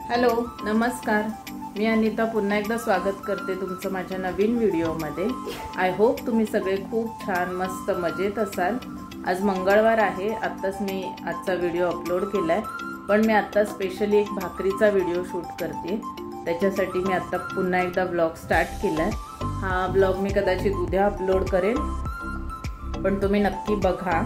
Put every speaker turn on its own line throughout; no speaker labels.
Hello नमस्कार, मी अनिता पुन्हा एकदा स्वागत करते तुमचं माझ्या नवीन व्हिडिओमध्ये। आय होप तुम्ही सगळे खूप छान मस्त मजेत असाल। आज मंगळवार आहे, आत्ताच मी आजचा व्हिडिओ अपलोड केलाय, पण मी आता स्पेशली एक भाकरीचा व्हिडिओ शूट करते। त्याच्यासाठी मी आता पुन्हा एकदा व्लॉग स्टार्ट केलाय। हा व्लॉग मी कदाचित उद्या अपलोड करेन, पण तुम्ही नक्की बघा।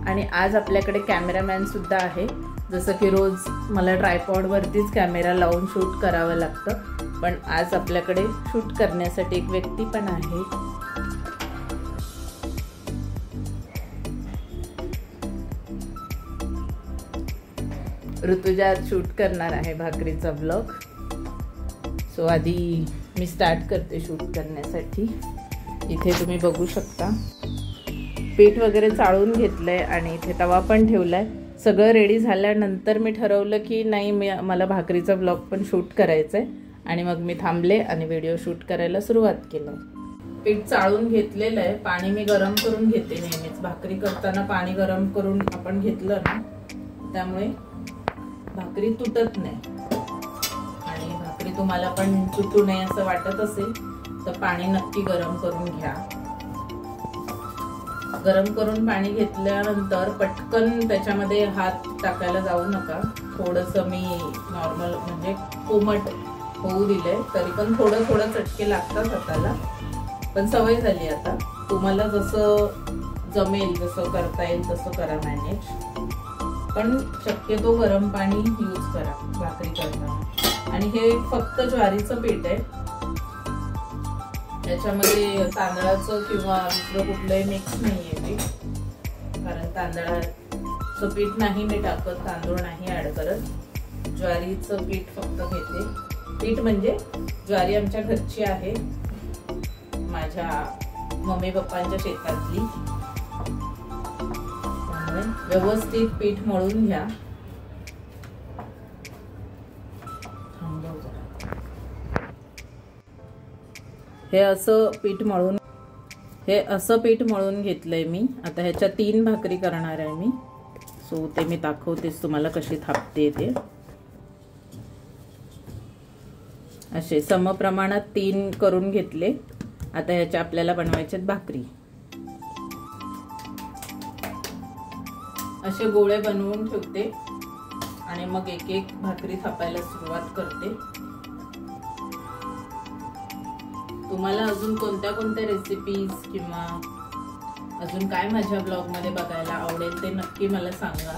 आणि आज आपल्याकडे कॅमेरामॅन सुद्धा आहे। जसं की रोज मला ट्रायपॉड वरतीच कॅमेरा लावून शूट करावं लागतं, पण आज आपल्याकडे शूट करण्यासाठी एक व्यक्ती पण आहे। ऋतुजा शूट करणार आहे भाकरीचा ब्लॉग। सो आधी मी स्टार्ट करते शूट करण्यासाठी। इथे तुम्ही बघू शकता पीठ वगैरे चाळून घेतलंय आणि इथे तवा पण ठेवलाय। सगळं रेडी झाल्यानंतर मी ठरवलं की नाही, मला भाकरीचा ब्लॉग पण शूट करायचंय, आणि मग मी थांबले आणि व्हिडिओ शूट करायला सुरुवात केलं। पीठ चाळून घेतलेलं आहे, पाणी मी गरम करून घेते। नेहमीच भाकरी करताना पाणी गरम करून आपण घेतलं ना, त्यामुळे भाकरी तुटत नाही। आणि भाकरी तुम्हाला पण तुटू नये असं वाटत असेल तर पाणी नक्की गरम करून घ्या। गरम करून पाणी घेतल्यानंतर पटकन त्याच्यामध्ये हात टाकायला जाऊ नका। थोडंसं मी नॉर्मल म्हणजे कोमट होऊ दिलंय, तरी पण थोडं थोडं चटके लागतात हाताला, पण सवय झाली आता। तुम्हाला जसं जमेल, जसं करता येईल तसं करा मॅनेज, पण शक्यतो गरम पाणी यूज करा भाकरी करताना। आणि हे फक्त ज्वारीचं पीठ आहे, त्याच्यामध्ये तांदळाचं किंवा दुसरं कुठलंही मिक्स नाहीये पीठ, कारण तांदळाचं पीठ नाही मी टाकत, तांदूळ नाही ऍड करत। ज्वारीचं पीठ फक्त घेते। पीठ म्हणजे ज्वारी आमच्या घरची आहे, माझ्या मम्मी पप्पांच्या शेतातली, त्यामुळे व्यवस्थित पीठ मळून घ्या। हे असं पीठ मळून घेतलंय मी। आता ह्याच्या 3 भाकरी करणार आहे मी, सो ते मी दाखवतेच तुम्हाला कशी थापते ते। असे समप्रमाणात 3 करून घेतले। आता ह्याच्या आपल्याला बनवायच्यात भाकरी। असे गोळे बनवून ठेवते आणि मग एक एक भाकरी थापायला सुरुवात करते। तुम्हाला अजून कोणत्या कोणत्या रेसिपीज किंवा अजून काय माझ्या ब्लॉग मध्ये बघायला आवडेल ते नक्की मला सांगा,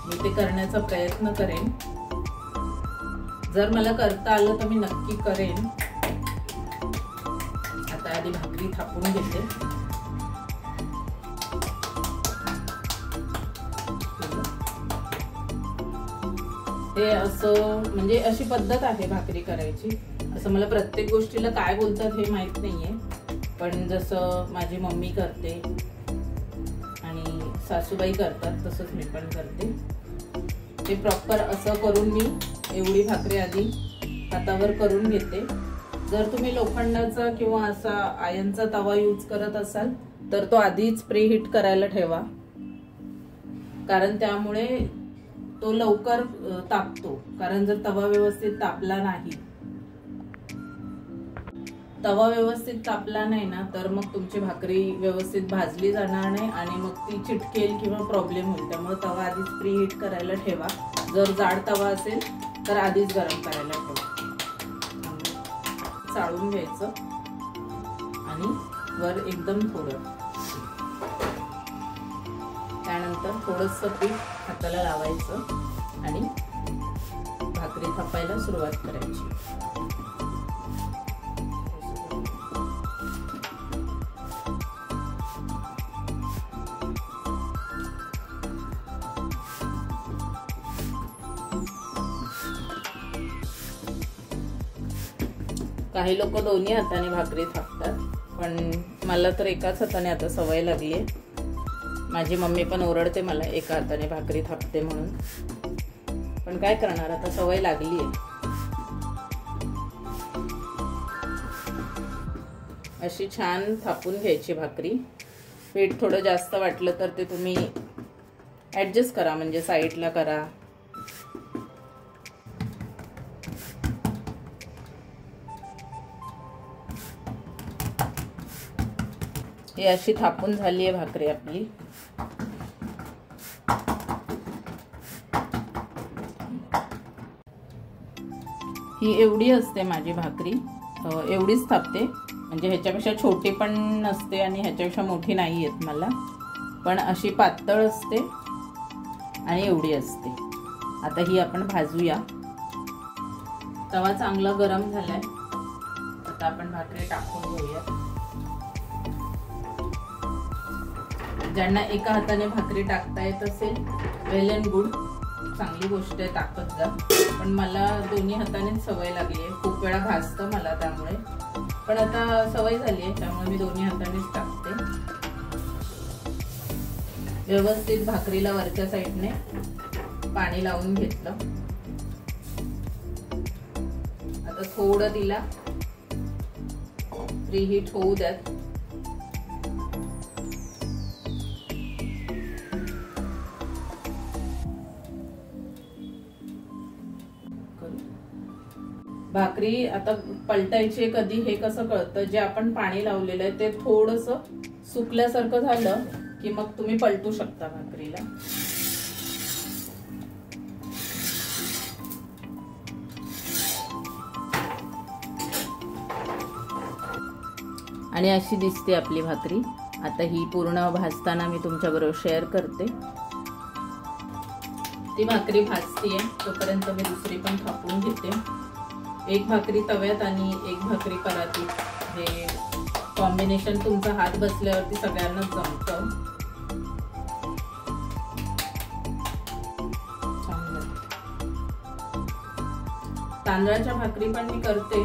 मी ते करण्याचा प्रयत्न करेन। जर मला करता आलं तर मी नक्की करेन। आता आधी भाकरी थापून घेते। हे असं म्हणजे अशी पद्धत आहे भाकरी करायची। असं मला प्रत्येक गोष्टीला काय बोलतात हे माहित नाहीये, पण जसं माझी मम्मी करते आणि सासूबाई करतात तसंच मी पण करते। ते प्रॉपर असं करून मी एवढी भाकरी आधी हातावर करून घेते। जर तुम्ही लोखंडाचा किंवा असा आयर्नचा तवा यूज करत असाल तर तो आधीच प्रीहीट करायला ठेवा, कारण त्यामुळे तो लवकर तापतो। कारण जर तवा व्यवस्थित तापला नाही ना, तर मग तुमची भाकरी व्यवस्थित भाजली जाणार नाही आणि मग ती चिटकेल किंवा प्रॉब्लेम होईल। त्यामुळे तवा आधीच प्रीहीट करायला ठेवा। जर जाड तवा असेल तर आधीच गरम करायला ठेवा। चाळून घ्यायचं आणि वर एकदम थोडं, त्यानंतर थोडंसं पीठ हाताला लावायचं आणि भाकरी थापायला सुरुवात करायची। काही लोक दोन्ही हाताने भाकरी थापतात, पण मला तर एकाच हाताने आता सवय लागली आहे। माझी मम्मी पण ओरडते मला एका हाताने भाकरी थापते म्हणून, पण काय करणार, आता सवय लागली आहे। अशी छान थापून घ्यायची भाकरी। पीठ थोडं जास्त वाटलं तर ते तुम्ही ऍडजस्ट करा, म्हणजे साईडला करा। हे अशी थापून झाली आहे भाकरी आपली. ही एवढी असते माझी भाकरी, एवढीच थापते. म्हणजे ह्याच्यापेक्षा छोटी पण नसते आणि ह्याच्यापेक्षा मोठी नाही येत मला, पण अशी पातळ असते आणि एवढी असते. आता ही आपण भाजूया. तवा चांगला गरम झालाय. आता आपण भाकरी टाकून घेऊया. ज्यांना एका हाताने भाकरी टाकता येत असेल वेल अँड गुड, चांगली गोष्ट आहे, टाकत जा. पण मला दोन्ही हातानेच सवय लागली आहे. खूप वेळा भाजतं मला त्यामुळे, पण आता सवय झाली आहे त्यामुळे मी दोन्ही हातानेच टाकते. व्यवस्थित भाकरीला वरच्या साईडने पाणी लावून घेतलं. आता थोडं तिला प्रीहीट होऊ द्यात. भाकरी आता पलटायची कधी हे कसं कळतं, जे आपण पाणी लावलेलं आहे ते थोडंसं सुकल्यासारखं झालं की मग तुम्ही पलटू शकता भाकरीला. आणि अशी दिसते आपली भाकरी. आता ही पूर्ण भाजताना मी तुमच्याबरोबर शेअर करते. ती भाकरी भाजतीये तोपर्यंत मी दुसरी पण थापून घेते. एक भाकरी तव्यात आणि एक भाकरी परातीत. हे कॉम्बिनेशन तुमचा हात बसल्यावरती सगळ्यांनाच जमतं. तांदळाच्या भाकरी पण मी करते,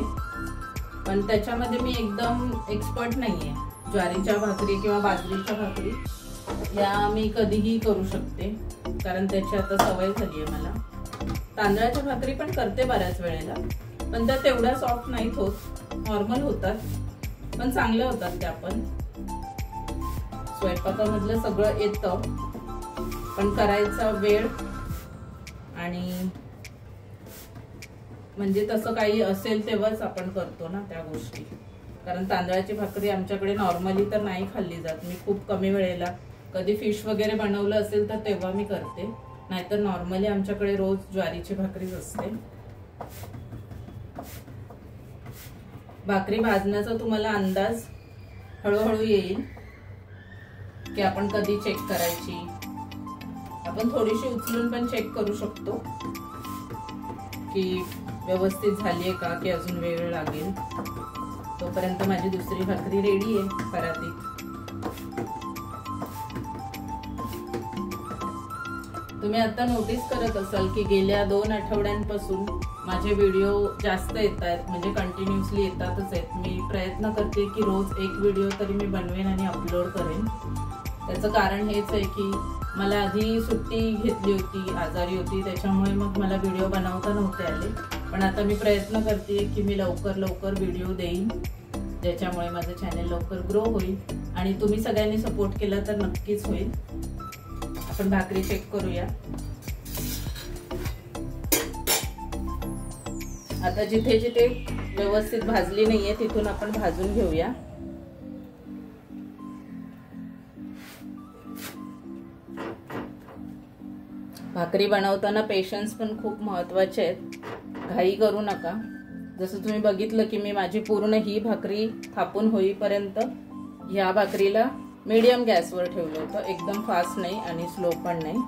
पण त्याच्यामध्ये मी एकदम एक्सपर्ट नाहीये. ज्वारीच्या भाकरी किंवा बाजरीच्या भाकरी या मी कधीही करू शकते, कारण त्याची आता सवय झाली आहे मला. तांदळाच्या भाकरी पण करते बऱ्याच वेळेला, पण त्या तेवढ्या सॉफ्ट नाहीत होत. नॉर्मल होतात पण चांगल्या होतात त्या पण. स्वयंपाकामधलं सगळं येतं, पण करायचा वेळ आणि म्हणजे तसं काही असेल तेव्हाच आपण करतो ना त्या गोष्टी. कारण तांदळाची भाकरी आमच्याकडे नॉर्मली तर नाही खाल्ली जात. मी खूप कमी वेळेला कधी फिश वगैरे बनवलं असेल तर तेव्हा मी करते, नाहीतर नॉर्मली आमच्याकडे रोज ज्वारीची भाकरीच असते. भाकरी भाजण्याचा तुम्हाला अंदाज हळूहळू येईल की आपण कधी चेक करायची. आपण थोडीशी उचलून पण चेक करू शकतो की व्यवस्थित झालीये का, की अजून वेळ लागेल. तोपर्यंत माझी दुसरी भाकरी रेडी आहे परातीत. तुम्ही आता नोटीस करत असाल की गेल्या 2 आठवड्यांपासून माझे व्हिडिओ जास्त येत आहेत, म्हणजे कंटिन्युअसली येतातच आहेत. मी प्रयत्न करते की रोज एक व्हिडिओ तरी मी बनवेन आणि अपलोड करेन. त्याचं कारण हेच आहे की मला आधी सुट्टी घेतली होती, आजारी होती, त्याच्यामुळे मग मला व्हिडिओ बनवता नव्हते आले. पण आता मी प्रयत्न करते की मी लवकर व्हिडिओ देईन, ज्याच्यामुळे माझं चॅनल लवकर ग्रो होईल. आणि तुम्ही सगळ्यांनी सपोर्ट केला तर नक्कीच होईल. आपण भाकरी चेक करूया. आता जिथे जिथे व्यवस्थित भाजली नाहीये तिथून आपण भाजून घेऊया. भाकरी बनवताना पेशन्स पण खूप महत्वाचे आहेत. घाई करू नका. जसं तुम्ही बघितलं की मी माझी पूर्ण ही भाकरी थापून होईपर्यंत ह्या भाकरीला मीडियम गॅसवर ठेवलं होतं. एकदम फास्ट नाही आणि स्लो पण नाही.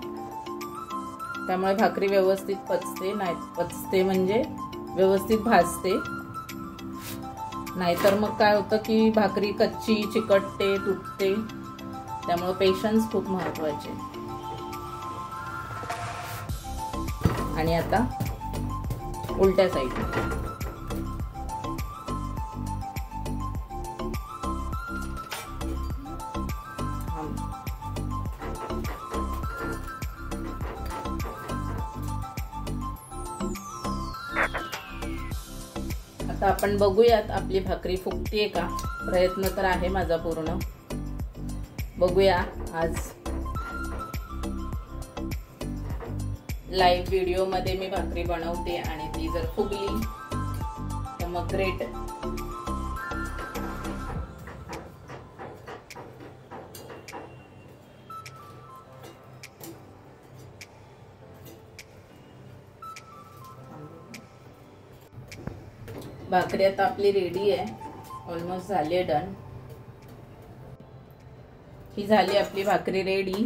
त्यामुळे भाकरी व्यवस्थित पचते म्हणजे व्यवस्थित भाजते. नाहीतर मग काय होतं की भाकरी कच्ची चिकटते, तुटते. त्यामुळे पेशन्स खूप महत्वाचे. आणि आता उलट्या साईडला. आता आपण बघूयात आपली भाकरी फुगतीये का. प्रयत्न तर आहे माझा पूर्ण. बघूया आज लाईव्ह व्हिडिओ मध्ये मी भाकरी बनवते आणि ती जर फुगली तर मग ग्रेट. भाकरी आता आपली रेडी आहे, ऑलमोस्ट झाली आहे, डन. ही झाली आपली भाकरी रेडी.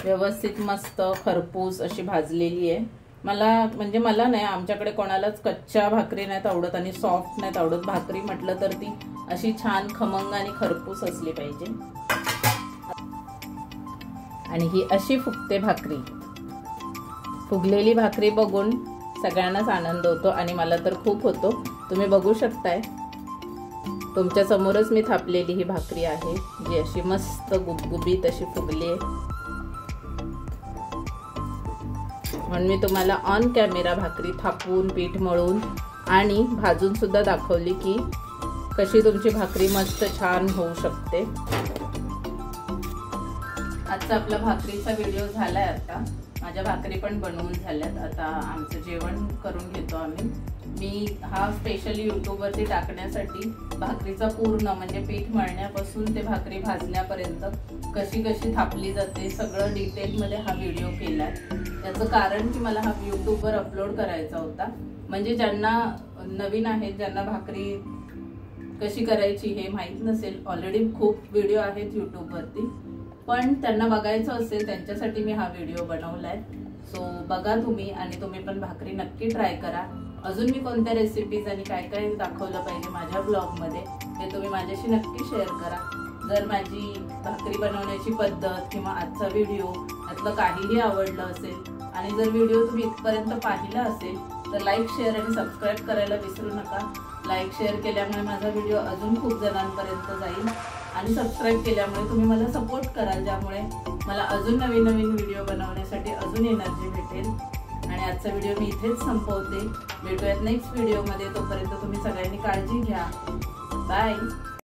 व्यवस्थित मस्त खरपूस अशी भाजलेली आहे. मला नाही, आमच्याकडे कोणालाच कच्च्या भाकरी नाहीत आवडत आणि सॉफ्ट नाहीत आवडत. भाकरी म्हटलं तर ती अशी छान खमंग आणि खरपूस असली पाहिजे. आणि ही अशी फुगते भाकरी. फुगलेली भाकरी बघून सगळ्यांनाच आनंद होतो आणि मला तर खूप होतो. तुम्ही बघू शकताय, तुमच्या समोरच मी थापलेली ही भाकरी आहे, जी अशी मस्त गुबगुबीत अशी फुगली आहे. म्हणून मी तुम्हाला ऑन कॅमेरा भाकरी थापून, पीठ मळून आणि भाजून सुद्धा दाखवली की कशी तुमची भाकरी मस्त छान होऊ शकते. आजचा आपला भाकरीचा व्हिडिओ झालाय. आता माझ्या भाकरी पण बनवून झाल्यात. आता आमचं जेवण करून घेतो आम्ही. मी हा स्पेशली यूट्यूबवरती टाकण्यासाठी भाकरीचा पूर्ण म्हणजे पीठ मळण्यापासून ते भाकरी भाजण्यापर्यंत कशी कशी थापली जाते सगळं डिटेलमध्ये हा व्हिडिओ केलाय. त्याचं कारण की मला हा यूट्यूबवर अपलोड करायचा होता. म्हणजे ज्यांना नवीन आहेत, ज्यांना भाकरी कशी करायची हे माहीत नसेल, ऑलरेडी खूप व्हिडिओ आहेत यूट्यूबवरती, पण त्यांना बघायचं असेल त्यांच्यासाठी मी हा व्हिडिओ बनवलाय. सो बघा तुम्ही, आणि तुम्ही पण भाकरी नक्की ट्राय करा. अजून मी कोणत्या रेसिपीज आणि काय काय दाखवलं पाहिजे माझ्या ब्लॉगमध्ये हे तुम्ही माझ्याशी नक्की शेअर करा. जर माझी भाकरी बनवण्याची पद्धत किंवा आजचा व्हिडिओ यातलं काहीही आवडलं असेल आणि जर व्हिडिओ तुम्ही इथपर्यंत पाहिला असेल तर लाईक, शेअर आणि सबस्क्राईब करायला विसरू नका. लाईक, शेअर केल्यामुळे माझा व्हिडिओ अजून खूप जणांपर्यंत जाईल आणि सबस्क्राईब केल्यामुळे तुम्ही मला सपोर्ट कराल, ज्यामुळे मला अजून नवीन नवीन व्हिडिओ बनवण्यासाठी अजून एनर्जी भेटेल. आणि आजचा व्हिडिओ मी इथेच संपवते. भेटूयात नेक्स्ट व्हिडिओमध्ये. तोपर्यंत तुम्ही सगळ्यांनी काळजी घ्या. बाय.